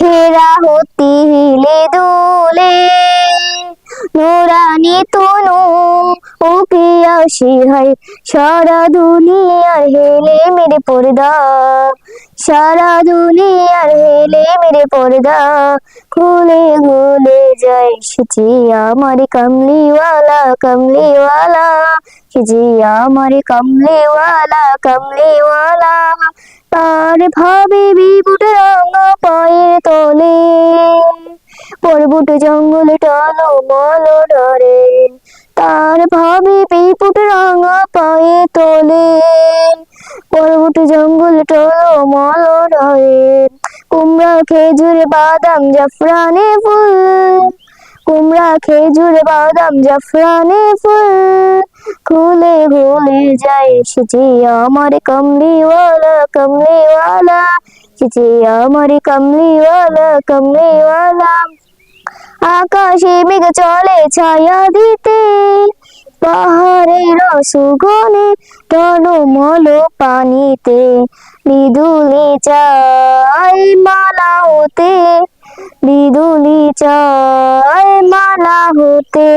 হেরা হতি হিলে দোলে নুরানি তনু ওকে আসি হাই সারা দুনিয়ার হেলে মেরে পর্দা সারা দুনিয়ার হেলে মেরে পর্দা খুলে খুলে যায় সে আমার কমলিওয়ালা কমলিওয়ালা যে আমার কমলিওয়ালা কমলিওয়ালা তার ভাবে বিপুট রাঙা পায়ের তলে পর্বত জঙ্গল টালো মল ধরে তার ভাবে বিপুট রাঙা পায়ে তলে পর্বত জঙ্গল টালো মল ধরে কুমড়া খেজুর বাদাম জাফরানে ফুল কুমড়া খেজুর বাদাম জাফরানে ফুল খুলে ভুলে যায় সে আমার কমলিওয়ালা কমলিওয়ালা সে আমার কমলিওয়ালা কমলিওয়ালা আকাশে মেঘ চলে ছায়া দিতে পাহাড়ের সুগনে টলমল পানিতে বিদুলি চাই মালা হতে বিদুলি চাই মালা হতে।